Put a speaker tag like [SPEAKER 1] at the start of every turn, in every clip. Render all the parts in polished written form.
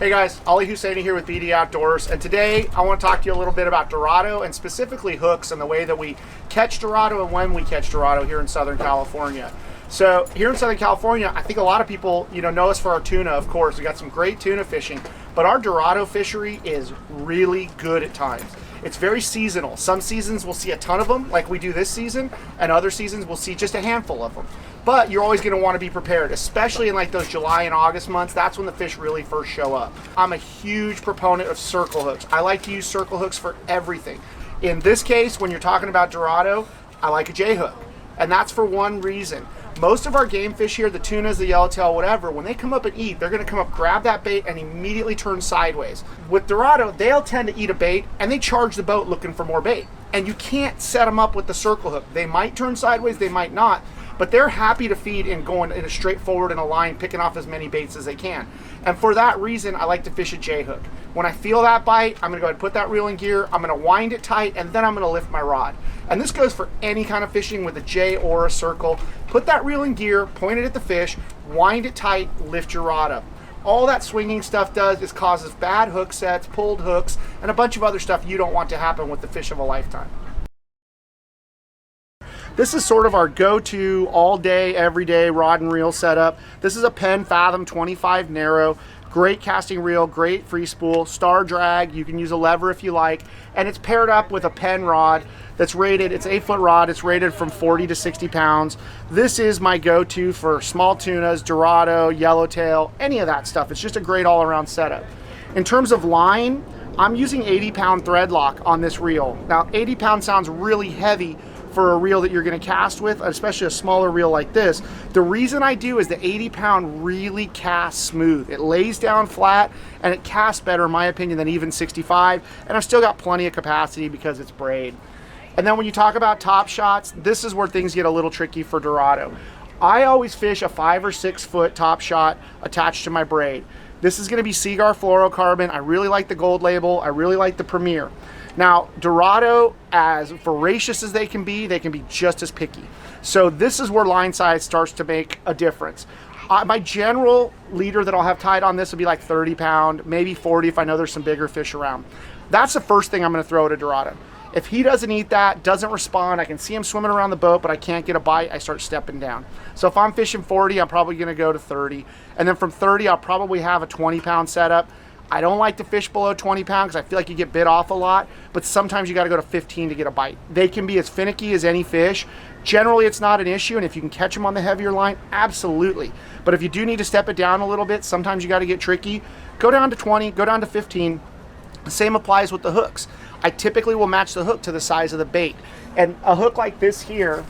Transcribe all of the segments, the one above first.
[SPEAKER 1] Hey guys, Hussainy here with BD Outdoors, and today I want to talk to you a little bit about Dorado and specifically hooks and the way that we catch Dorado and when we catch Dorado here in Southern California. So here in Southern California, I think a lot of people know us for our tuna, of course. We got some great tuna fishing, but our Dorado fishery is really good at times. It's very seasonal. Some seasons we'll see a ton of them like we do this season, and other seasons we'll see just a handful of them. But you're always going to want to be prepared, especially in like those July and August months. That's when the fish really first show up. I'm a huge proponent of circle hooks. I like to use circle hooks for everything. In this case, when you're talking about Dorado, I like a J hook, and that's for one reason. Most of our game fish here, the tunas, the yellowtail, whatever, when they come up and eat, they're going to come up, grab that bait, and immediately turn sideways. With Dorado, they'll tend to eat a bait, and they charge the boat looking for more bait. And you can't set them up with the circle hook. They might turn sideways, they might not, but they're happy to feed and going in a straightforward in a line, picking off as many baits as they can. And for that reason, I like to fish a J hook. When I feel that bite, I'm gonna go ahead and put that reel in gear, I'm gonna wind it tight, and then I'm gonna lift my rod. And this goes for any kind of fishing with a J or a circle. Put that reel in gear, point it at the fish, wind it tight, lift your rod up. All that swinging stuff does is causes bad hook sets, pulled hooks, and a bunch of other stuff you don't want to happen with the fish of a lifetime. This is sort of our go-to all day, every day rod and reel setup. This is a Penn Fathom 25 narrow. Great casting reel, great free spool, star drag. You can use a lever if you like. And it's paired up with a Penn rod that's rated, it's 8-foot rod. It's rated from 40 to 60 pounds. This is my go-to for small tunas, Dorado, yellowtail, any of that stuff. It's just a great all-around setup. In terms of line, I'm using 80-pound thread lock on this reel. Now, 80 pounds sounds really heavy for a reel that you're going to cast with, especially a smaller reel like this. The reason I do is the 80-pound really casts smooth. It lays down flat and it casts better, in my opinion, than even 65. And I've still got plenty of capacity because it's braid. And then when you talk about top shots, this is where things get a little tricky for Dorado. I always fish a 5 or 6 foot top shot attached to my braid. This is going to be Seaguar fluorocarbon. I really like the gold label. I really like the Premier. Now, Dorado, as voracious as they can be just as picky. So this is where line size starts to make a difference. My general leader that I'll have tied on this will be like 30 pound, maybe 40 if I know there's some bigger fish around. That's the first thing I'm going to throw at a Dorado. If he doesn't eat that, doesn't respond, I can see him swimming around the boat, but I can't get a bite, I start stepping down. So if I'm fishing 40, I'm probably going to go to 30. And then from 30, I'll probably have a 20-pound setup. I don't like to fish below 20 pounds because I feel like you get bit off a lot, but sometimes you got to go to 15 to get a bite. They can be as finicky as any fish. Generally, it's not an issue, and if you can catch them on the heavier line, absolutely. But if you do need to step it down a little bit, sometimes you got to get tricky. Go down to 20, go down to 15. The same applies with the hooks. I typically will match the hook to the size of the bait. And a hook like this here,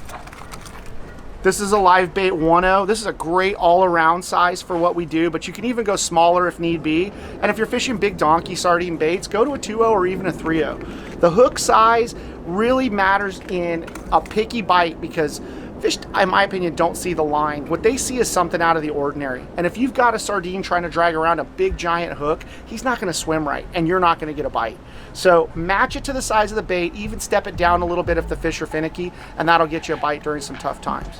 [SPEAKER 1] this is a live bait 1.0. This is a great all-around size for what we do, but you can even go smaller if need be. And if you're fishing big donkey sardine baits, go to a 2.0 or even a 3.0. The hook size really matters in a picky bite because fish, in my opinion, don't see the line. What they see is something out of the ordinary. And if you've got a sardine trying to drag around a big giant hook, he's not going to swim right, and you're not going to get a bite. So match it to the size of the bait, even step it down a little bit if the fish are finicky, and that'll get you a bite during some tough times.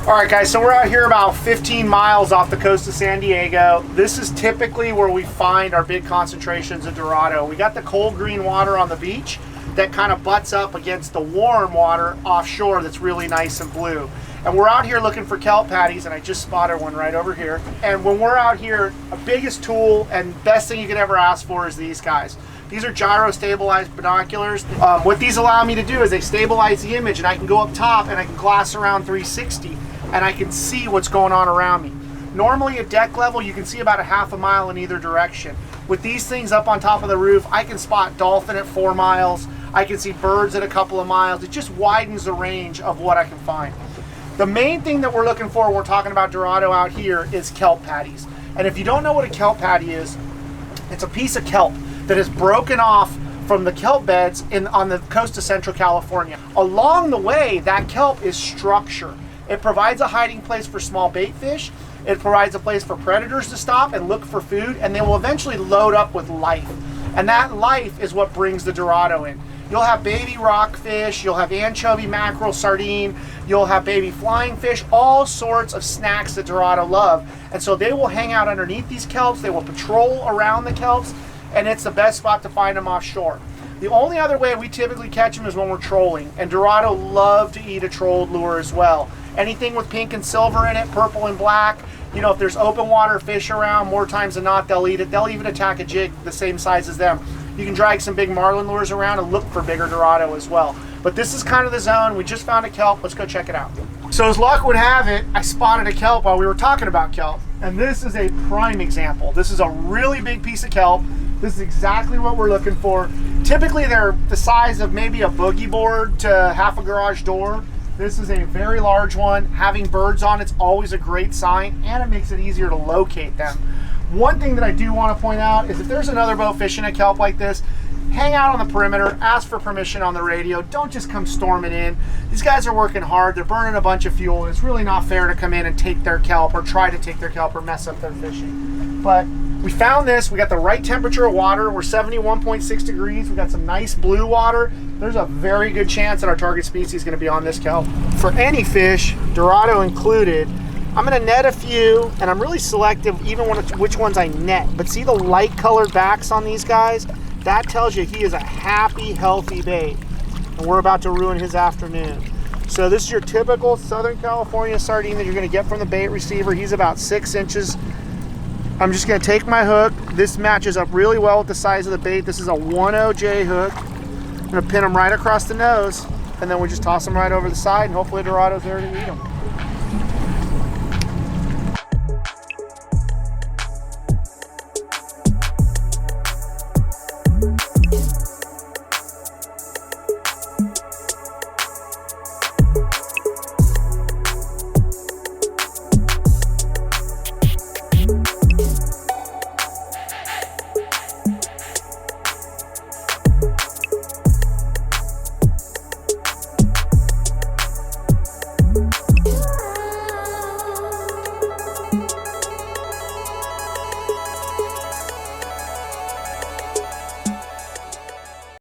[SPEAKER 1] All right guys, so we're out here about 15 miles off the coast of San Diego. This is typically where we find our big concentrations of Dorado. We got the cold green water on the beach that kind of butts up against the warm water offshore that's really nice and blue. And we're out here looking for kelp patties, and I just spotted one right over here. And when we're out here, the biggest tool and best thing you could ever ask for is these guys. These are gyro stabilized binoculars. What these allow me to do is they stabilize the image, and I can go up top and I can glass around 360 and I can see what's going on around me. Normally at deck level, you can see about a half a mile in either direction. With these things up on top of the roof, I can spot dolphin at 4 miles. I can see birds at a couple of miles. It just widens the range of what I can find. The main thing that we're looking for when we're talking about Dorado out here is kelp patties. And if you don't know what a kelp patty is, it's a piece of kelp that is broken off from the kelp beds on the coast of Central California. Along the way, that kelp is structure. It provides a hiding place for small bait fish. It provides a place for predators to stop and look for food, and they will eventually load up with life. And that life is what brings the Dorado in. You'll have baby rockfish, you'll have anchovy, mackerel, sardine, you'll have baby flying fish, all sorts of snacks that Dorado love. And so they will hang out underneath these kelps, they will patrol around the kelps, and it's the best spot to find them offshore. The only other way we typically catch them is when we're trolling, and Dorado love to eat a trolled lure as well. Anything with pink and silver in it, purple and black, you know, if there's open water fish around, more times than not, they'll eat it. They'll even attack a jig the same size as them. You can drag some big marlin lures around and look for bigger Dorado as well. But this is kind of the zone. We just found a kelp. Let's go check it out. So as luck would have it, I spotted a kelp while we were talking about kelp. And this is a prime example. This is a really big piece of kelp. This is exactly what we're looking for. Typically they're the size of maybe a boogie board to half a garage door. This is a very large one. Having birds on it's always a great sign, and it makes it easier to locate them. One thing that I do want to point out is if there's another boat fishing a kelp like this, hang out on the perimeter, ask for permission on the radio. Don't just come storming in. These guys are working hard. They're burning a bunch of fuel, and it's really not fair to come in and take their kelp or try to take their kelp or mess up their fishing. But we found this. We got the right temperature of water. We're 71.6 degrees. We got some nice blue water. There's a very good chance that our target species is going to be on this kelp. For any fish, Dorado included, I'm going to net a few, and I'm really selective even which ones I net. But see the light colored backs on these guys? That tells you he is a happy, healthy bait. And we're about to ruin his afternoon. So this is your typical Southern California sardine that you're going to get from the bait receiver. He's about 6 inches. I'm just going to take my hook. This matches up really well with the size of the bait. This is a 1.0 J hook. I'm going to pin him right across the nose, and then we just toss him right over the side, and hopefully Dorado's there to eat him.